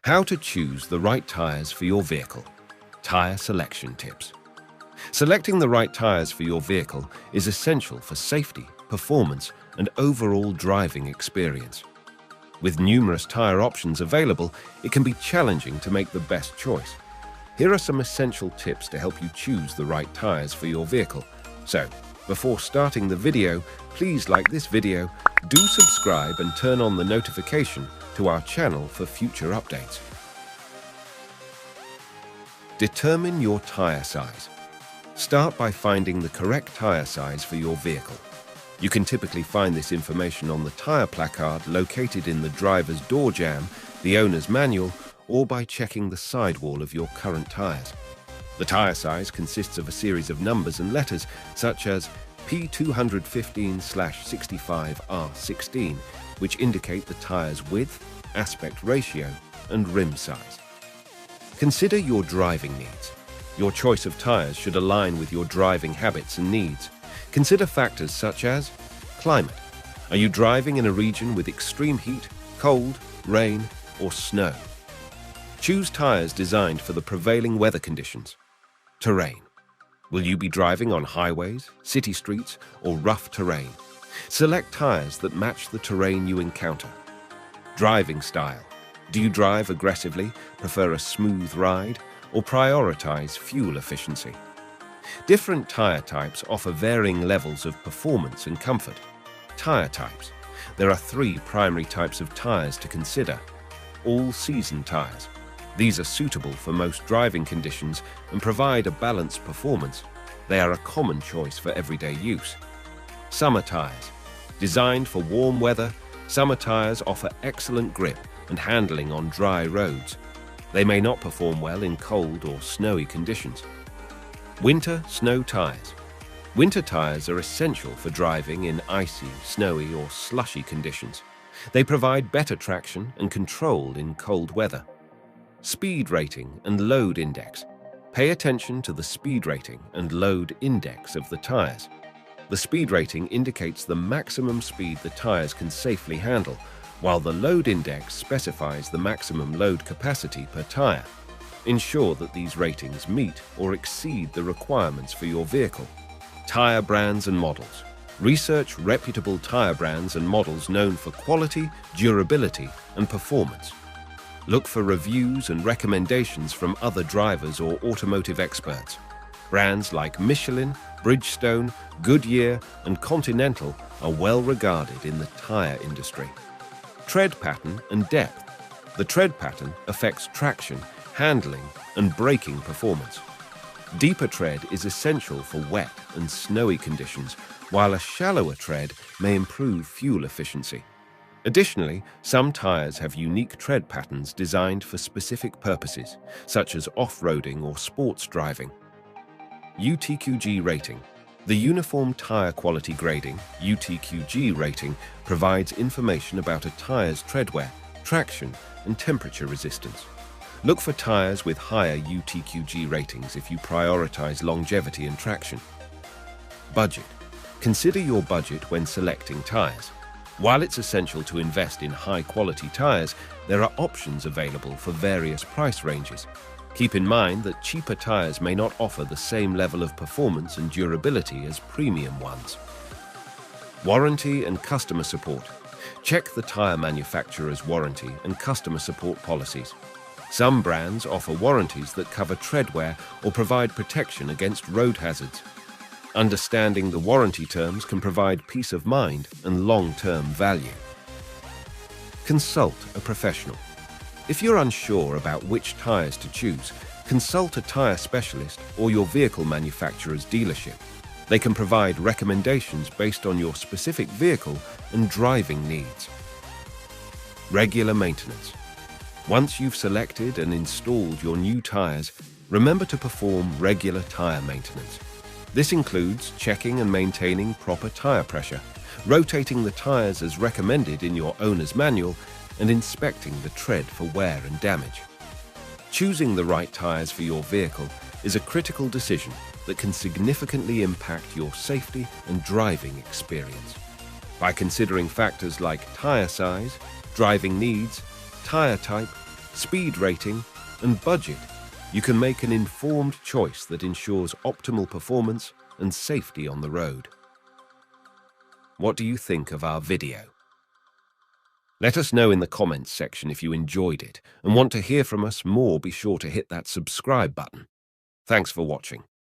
How to choose the right tires for your vehicle. Tire selection tips. Selecting the right tires for your vehicle is essential for safety, performance, and overall driving experience. With numerous tire options available, it can be challenging to make the best choice. Here are some essential tips to help you choose the right tires for your vehicle. So, before starting the video, please like this video, do subscribe and turn on the notification to our channel for future updates. Determine your tire size. Start by finding the correct tire size for your vehicle. You can typically find this information on the tire placard located in the driver's door jamb, the owner's manual, or by checking the sidewall of your current tires. The tire size consists of a series of numbers and letters such as P215/65R16, which indicate the tire's width, aspect ratio, and rim size. Consider your driving needs. Your choice of tires should align with your driving habits and needs. Consider factors such as climate. Are you driving in a region with extreme heat, cold, rain, or snow? Choose tires designed for the prevailing weather conditions. Terrain. Will you be driving on highways, city streets, or rough terrain? Select tires that match the terrain you encounter. Driving style. Do you drive aggressively, prefer a smooth ride, or prioritize fuel efficiency? Different tire types offer varying levels of performance and comfort. Tire types. There are 3 primary types of tires to consider. All-season tires. These are suitable for most driving conditions and provide a balanced performance. They are a common choice for everyday use. Summer tires. Designed for warm weather, summer tires offer excellent grip and handling on dry roads. They may not perform well in cold or snowy conditions. Winter snow tires. Winter tires are essential for driving in icy, snowy, or slushy conditions. They provide better traction and control in cold weather. Speed rating and load index. Pay attention to the speed rating and load index of the tires. The speed rating indicates the maximum speed the tires can safely handle, while the load index specifies the maximum load capacity per tire. Ensure that these ratings meet or exceed the requirements for your vehicle. Tire brands and models. Research reputable tire brands and models known for quality, durability, and performance. Look for reviews and recommendations from other drivers or automotive experts. Brands like Michelin, Bridgestone, Goodyear, and Continental are well regarded in the tire industry. Tread pattern and depth. The tread pattern affects traction, handling, and braking performance. Deeper tread is essential for wet and snowy conditions, while a shallower tread may improve fuel efficiency. Additionally, some tires have unique tread patterns designed for specific purposes, such as off-roading or sports driving. UTQG rating. The Uniform Tire Quality Grading, UTQG rating, provides information about a tire's treadwear, traction, and temperature resistance. Look for tires with higher UTQG ratings if you prioritize longevity and traction. Budget. Consider your budget when selecting tires. While it's essential to invest in high-quality tires, there are options available for various price ranges. Keep in mind that cheaper tires may not offer the same level of performance and durability as premium ones. Warranty and customer support. Check the tire manufacturer's warranty and customer support policies. Some brands offer warranties that cover treadwear or provide protection against road hazards. Understanding the warranty terms can provide peace of mind and long-term value. Consult a professional. If you're unsure about which tires to choose, consult a tire specialist or your vehicle manufacturer's dealership. They can provide recommendations based on your specific vehicle and driving needs. Regular maintenance. Once you've selected and installed your new tires, remember to perform regular tire maintenance. This includes checking and maintaining proper tire pressure, rotating the tires as recommended in your owner's manual, and inspecting the tread for wear and damage. Choosing the right tires for your vehicle is a critical decision that can significantly impact your safety and driving experience. By considering factors like tire size, driving needs, tire type, speed rating, and budget, you can make an informed choice that ensures optimal performance and safety on the road. What do you think of our video? Let us know in the comments section if you enjoyed it and want to hear from us more. Be sure to hit that subscribe button. Thanks for watching.